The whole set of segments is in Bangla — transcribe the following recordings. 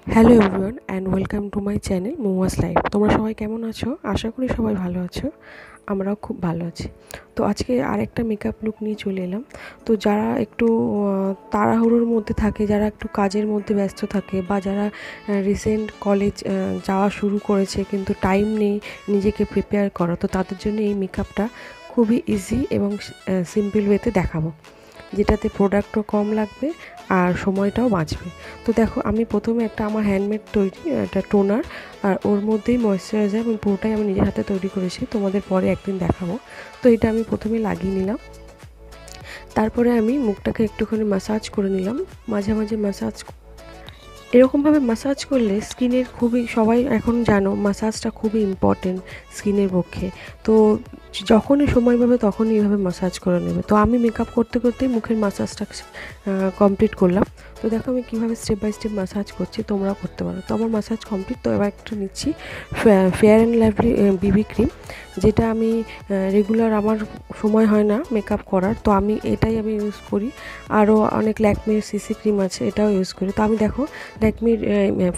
Hello everyone and welcome to my channel Mahua's life. তোমরা সবাই কেমন আছো? আশা করি সবাই ভালো আছো। আমরাও খুব ভালো আছি। তো আজকে আরেকটা মেকআপ লুক নিয়ে চলে এলাম। তো যারা একটু তাড়াহুড়োর মধ্যে থাকে, যারা একটু কাজের মধ্যে ব্যস্ত থাকে, বা যারা রিসেন্ট কলেজ যাওয়া শুরু করেছে কিন্তু টাইম নেই নিজেকে প্রিপেয়ার করা, তো তাদের জন্য এই মেকআপটা খুবই ইজি এবং সিম্পল ওয়েতে দেখাবো, যেটাতে প্রোডাক্টও কম লাগবে আর সময়টাও বাঁচবে। তো দেখো, আমি প্রথমে একটা আমার হ্যান্ডমেড তৈরি একটা টোনার, আর ওর মধ্যেই ময়েশ্চারাইজার, আমি পুরোটাই আমি নিজের হাতে তৈরি করেছি, তোমাদের পরে একদিন দেখাবো। তো এটা আমি প্রথমে লাগিয়ে নিলাম। তারপরে আমি মুখটাকে একটুখানি ম্যাসাজ করে নিলাম, মাঝে মাঝে ম্যাসাজ। এরকমভাবে ম্যাসাজ করলে স্কিনের খুবই, সবাই এখন জানো ম্যাসাজটা খুবই ইম্পর্টেন্ট স্কিনের পক্ষে। তো যখনই সময় পাবে তখনই এইভাবে ম্যাসাজ করে নেবে। তো আমি মেকআপ করতে করতেই মুখের ম্যাসাজটা কমপ্লিট করলাম। তো দেখো আমি কীভাবে স্টেপ বাই স্টেপ ম্যাসাজ করছি, তোমরাও করতে পারো। তো আমার ম্যাসাজ কমপ্লিট। তো এবার একটা নিচ্ছি fair and lovely Bibi cream, যেটা আমি রেগুলার আমার সময় হয় না মেকআপ করার, তো আমি এটাই আমি ইউজ করি। আরও অনেক ল্যাকমির সিসি ক্রিম আছে, এটাও ইউজ করি। তো আমি দেখো ল্যাকমির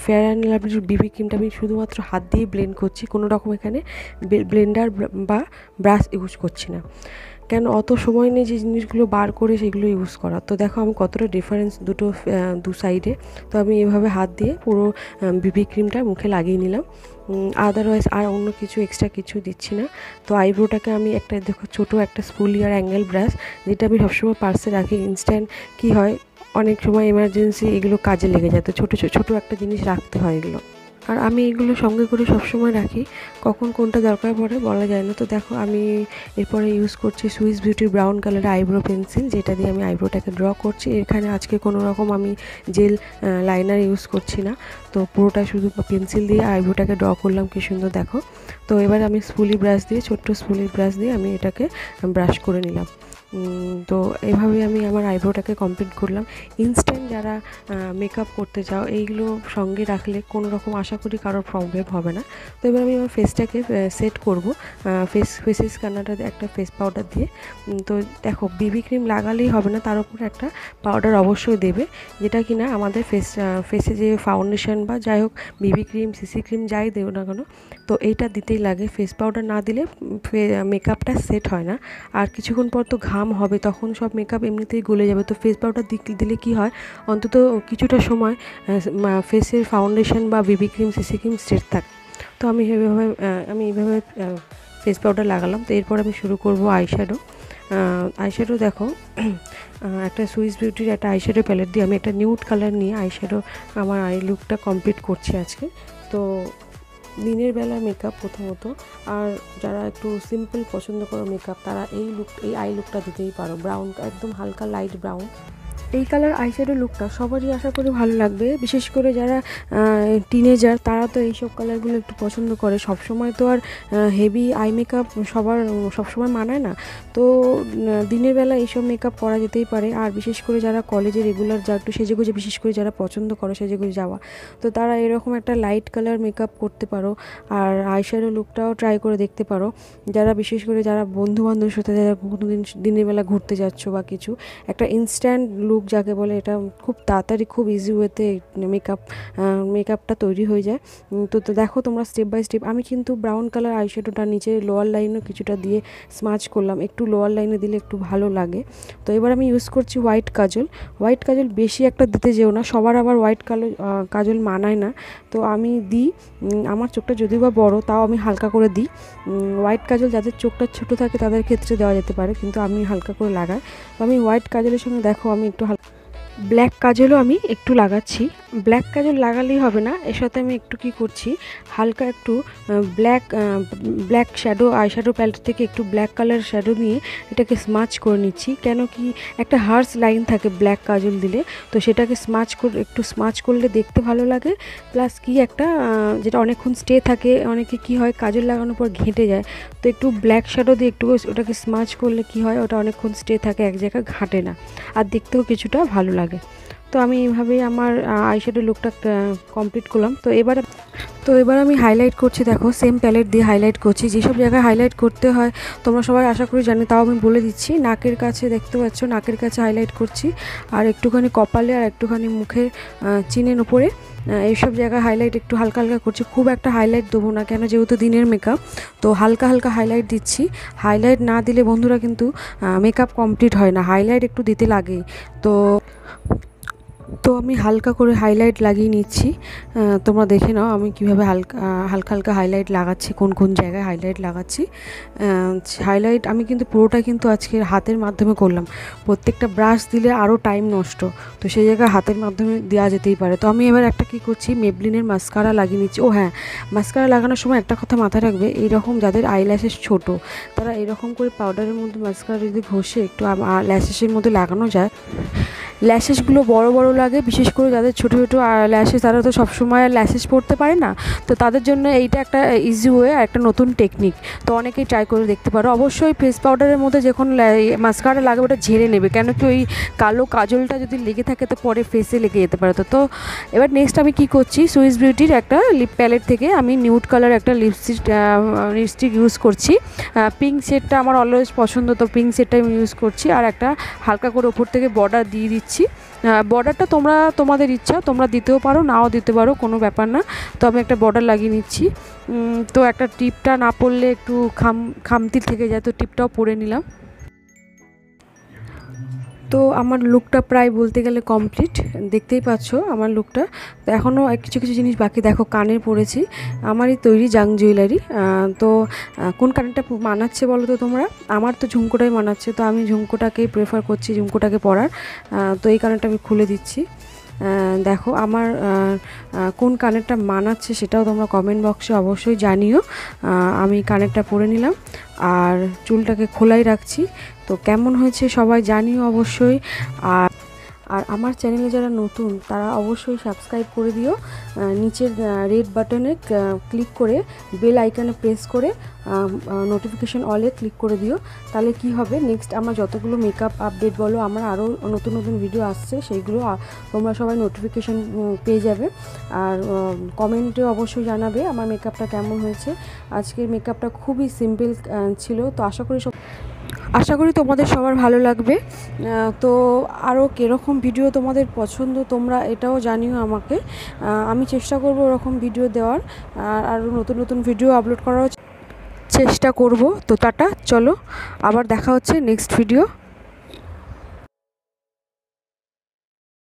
ফেয়ার অ্যান্ড লাভলির বিবি ক্রিমটা আমি শুধুমাত্র হাত দিয়ে ব্লেন্ড করছি, কোনো রকম এখানে ব্লেন্ডার বা ব্রাশ ইউজ করছি না, কেন অত সময় নেই যে জিনিসগুলো বার করে সেগুলো ইউজ করা। তো দেখো আমি কতটা ডিফারেন্স দু সাইডে। তো আমি এভাবে হাত দিয়ে পুরো বিবি ক্রিমটা মুখে লাগিয়ে নিলাম। আদারওয়াইজ আর অন্য কিছু এক্সট্রা কিছু দিচ্ছি না। তো আইব্রোটাকে আমি একটা দেখো ছোটো একটা স্পুলি আর অ্যাঙ্গেল ব্রাশ, যেটা আমি সবসময় পার্সে রাখি। ইনস্ট্যান্ট কী হয়, অনেক সময় এমার্জেন্সি এগুলো কাজে লেগে যায়, তো ছোটো একটা জিনিস রাখতে হয় এগুলো। আর আমি এগুলো সঙ্গে করে সবসময় রাখি, কখন কোনটা দরকার পড়ে বলা যায় না। তো দেখো আমি এরপরে ইউজ করছি সুইস বিউটির ব্রাউন কালারের আইব্রো পেন্সিল, যেটা দিয়ে আমি আইব্রোটাকে ড্র করছি। এখানে আজকে কোনো রকম আমি জেল লাইনার ইউজ করছি না, তো পুরোটা শুধু পেন্সিল দিয়ে আইব্রোটাকে ড্র করলাম, কি সুন্দর দেখো। তো এবার আমি স্পুলি ব্রাশ দিয়ে, ছোট্ট স্পুলি ব্রাশ দিয়ে আমি এটাকে ব্রাশ করে নিলাম। তো এভাবে আমি আমার আইব্রোটাকে কমপ্লিট করলাম। ইনস্ট্যান্ট যারা মেকআপ করতে চাও, এইগুলো সঙ্গে রাখলে কোনো রকম আশা করি কারোর প্রবলেম হবে না। তো এবার আমি আমার ফেসটাকে সেট করব ফেসেস স্ক্যানারটা একটা ফেস পাউডার দিয়ে। তো দেখো বিবি ক্রিম লাগালেই হবে না, তার উপর একটা পাউডার অবশ্যই দেবে, যেটা কিনা আমাদের ফেসে যে ফাউন্ডেশন বা যাই হোক বিবি ক্রিম সিসি ক্রিম যাই দেও না কেন, তো এইটা দিতেই লাগে। ফেস পাউডার না দিলে মেকআপটা সেট হয় না। আর কিছুক্ষণ পর তো ঘাম হবে, তখন সব মেকআপ এমনিতেই গলে যাবে। তো ফেস পাউডার দিলে কি হয়, অন্তত কিছুটা সময় ফেসের ফাউন্ডেশন বা বিবি ক্রিম সিসি ক্রিম সেট থাকে। তো আমি এইভাবে ফেস পাউডার লাগালাম। তো এরপর আমি শুরু করব আইশ্যাডো দেখো একটা সুইস বিউটির একটা আইশ্যাডো প্যালেট দিয়ে আমি একটা নিউড কালার নিয়ে আইশ্যাডো আমার আই লুকটা কমপ্লিট করছি আজকে। তো দিনের বেলা মেকআপ প্রথমত, আর যারা একটু সিম্পল পছন্দ করো মেকআপ, তারা এই আই লুকটা দিতেই পারো। ব্রাউন, একদম হালকা লাইট ব্রাউন এই কালার আইশ্যাডো লুকটা সবারই আশা করি ভালো লাগবে। বিশেষ করে যারা টিনেজার, তারা তো এইসব কালারগুলো একটু পছন্দ করে। সবসময় তো আর হেভি আই মেকআপ সবসময় মানায় না। তো দিনের বেলা এইসব মেকআপ করা যেতেই পারে। আর বিশেষ করে যারা কলেজে রেগুলার যা একটু সেজেগুজে, বিশেষ করে যারা পছন্দ করে সেজেগুজে যাওয়া, তো তারা এরকম একটা লাইট কালার মেকআপ করতে পারো। আর আইশ্যাডো লুকটাও ট্রাই করে দেখতে পারো। যারা বিশেষ করে যারা বন্ধুবান্ধবের সাথে যারা দিনের বেলা ঘুরতে যাচ্ছ বা কিছু, একটা ইনস্ট্যান্ট লুক যাকে বলে, এটা খুব তাড়াতাড়ি খুব ইজি ওয়েতে মেকআপটা তৈরি হয়ে যায়। তো দেখো তোমরা স্টেপ বাই স্টেপ। আমি কিন্তু ব্রাউন কালার আইশ্যাডোটা নিচে লোয়ার লাইনও কিছুটা দিয়ে স্মাচ করলাম, একটু লোয়ার লাইনে দিলে একটু ভালো লাগে। তো এবার আমি ইউজ করছি হোয়াইট কাজল বেশি একটা দিতে যেও না, সবার আবার হোয়াইট কাজল মানায় না। তো আমি দিই, আমার চোখটা যদিও বা বড়ো, তাও আমি হালকা করে দিই। হোয়াইট কাজল যাদের চোখটা ছোটো থাকে তাদের ক্ষেত্রে দেওয়া যেতে পারে, কিন্তু আমি হালকা করে লাগাই। তো আমি হোয়াইট কাজলের সঙ্গে দেখো আমি একটু ব্ল্যাক কাজলও আমি একটু লাগাচ্ছি। ব্ল্যাক কাজল লাগালেই হবে না, এর সাথে আমি একটু কি করছি, হালকা একটু ব্ল্যাক আইশ্যাডো প্যালেট থেকে একটু ব্ল্যাক কালার শ্যাডো নিয়ে এটাকে স্মাচ করে নিচ্ছি। কেন কি একটা হার্স লাইন থাকে ব্ল্যাক কাজল দিলে, তো সেটাকে একটু স্মাচ করলে দেখতে ভালো লাগে। প্লাস কি একটা যেটা অনেকক্ষণ স্টে থাকে, অনেকে কি হয় কাজল লাগানোর পর ঘেঁটে যায়, তো একটু ব্ল্যাক শ্যাডো দিয়ে একটু ওটাকে স্মাচ করলে কি হয়, ওটা অনেকক্ষণ স্টে থাকে, এক জায়গায় ঘাঁটে না, আর দেখতেও কিছুটা ভালো লাগে। তো আমি এইভাবেই আমার আইশ্যাডো লুকটা কমপ্লিট করলাম। তো এবার আমি হাইলাইট করছি। দেখো সেম প্যালেট দিয়ে হাইলাইট করছি। যেসব জায়গায় হাইলাইট করতে হয় তোমরা সবাই আশা করি জানি, তাও আমি বলে দিচ্ছি। নাকের কাছে দেখতে পাচ্ছ, নাকের কাছে হাইলাইট করছি, আর একটুখানি কপালে, আর একটুখানি মুখের চিনের উপরে এইসব জায়গায় হাইলাইট একটু হালকা হালকা করছি, খুব একটা হাইলাইট দেবো না, কেন যেহেতু দিনের মেকআপ, তো হালকা হালকা হাইলাইট দিচ্ছি। হাইলাইট না দিলে বন্ধুরা কিন্তু মেকআপ কমপ্লিট হয় না, হাইলাইট একটু দিতে লাগে। তো আমি হালকা করে হাইলাইট লাগিয়ে নিচ্ছি। তোমরা দেখে নাও আমি কীভাবে হালকা হালকা হাইলাইট লাগাচ্ছি, কোন জায়গায় হাইলাইট লাগাচ্ছি। হাইলাইট আমি কিন্তু পুরোটা কিন্তু আজকে হাতের মাধ্যমে করলাম, প্রত্যেকটা ব্রাশ দিলে আরও টাইম নষ্ট, তো সেই জায়গায় হাতের মাধ্যমে দেওয়া যেতেই পারে। তো আমি এবার একটা কী করছি, মেবলিনের মাস্কারা লাগিয়ে নিচ্ছি। ও হ্যাঁ, মাস্কারা লাগানোর সময় একটা কথা মাথায় রাখবে, এইরকম যাদের আইল্যাশেস ছোট, তারা এরকম করে পাউডারের মধ্যে মাস্কারা যদি ঘষে একটু ল্যাশেসের মধ্যে লাগানো যায়, ল্যাশেসগুলো বড় বড় লাগে, বিশেষ করে যাদের ছোটো ছোটো ল্যাশেস, তারা তো সবসময় আর ল্যাশেস পড়তে পারে না, তো তাদের জন্য এইটা একটা ইজি ওয়ে, একটা নতুন টেকনিক। তো অনেকেই ট্রাই করে দেখতে পারো। অবশ্যই ফেস পাউডারের মধ্যে যখন মাস্কারা লাগাবে ওটা ঝেড়ে নেবে, কেন কি ওই কালো কাজলটা যদি লেগে থাকে তো পরে ফেসে লেগে যেতে পারে। তো এবার নেক্সট আমি কি করছি, সুইস বিউটির একটা লিপ প্যালেট থেকে আমি নিউড কালার একটা লিপস্টিক ইউজ করছি। পিঙ্ক শেডটা আমার অলওয়েজ পছন্দ, তো পিঙ্ক শেডটা আমি ইউজ করছি। আর একটা হালকা করে ওপর থেকে বর্ডার দিয়ে দিচ্ছি। বর্ডারটা তোমাদের ইচ্ছা, তোমরা দিতেও পারো, নাও দিতে পারো, কোনো ব্যাপার না। তো আমি একটা বর্ডার লাগিয়ে নিচ্ছি। তো একটা টিপটা না পরলে একটু খামতি থেকে যায়, তো টিপটাও পরে নিলাম। তো আমার লুকটা প্রায় বলতে গেলে কমপ্লিট, দেখতেই পাচ্ছ আমার লুকটা। তো এখনও কিছু কিছু জিনিস বাকি, দেখো কানের পরেছি, আমারই তৈরি জাং জুয়েলারি। তো কোন কানেরটা মানাচ্ছে বলো তো তোমরা? আমার তো ঝুমকোটাই মানাচ্ছে, তো আমি ঝুমকোটাকেই প্রেফার করছি, ঝুমকোটাকে পরার। তো এই কানেরটা আমি খুলে দিচ্ছি। দেখো আমার কোন কানেরটা মানাচ্ছে সেটাও তোমরা কমেন্ট বক্সে অবশ্যই জানিও। আমি কানেরটা পরে নিলাম আর চুলটাকে খোলাই রাখছি। তো কেমন হয়েছে সবাই জানিও অবশ্যই। আর আমার চ্যানেলে যারা নতুন তারা অবশ্যই সাবস্ক্রাইব করে দিও, নিচের রেড বাটনে ক্লিক করে বেল আইকনে প্রেস করে নোটিফিকেশন অলে ক্লিক করে দিও। তাহলে কি হবে, নেক্সট আমার যতগুলো মেকআপ আপডেট বলো, আমার আরও নতুন নতুন ভিডিও আসছে, সেইগুলো তোমরা সবাই নোটিফিকেশন পেয়ে যাবে। আর কমেন্টে অবশ্যই জানাবে আমার মেকআপটা কেমন হয়েছে। আজকের মেকআপটা খুবই সিম্পল ছিল, তো আশা করি তোমাদের সবার ভালো লাগবে। তো আরও কীরকম ভিডিও তোমাদের পছন্দ তোমরা এটাও জানিও আমাকে, আমি চেষ্টা করব ওরকম ভিডিও দেওয়ার, আর আরও নতুন নতুন ভিডিও আপলোড করার চেষ্টা করব। তো টাটা, চলো আবার দেখা হচ্ছে নেক্সট ভিডিও।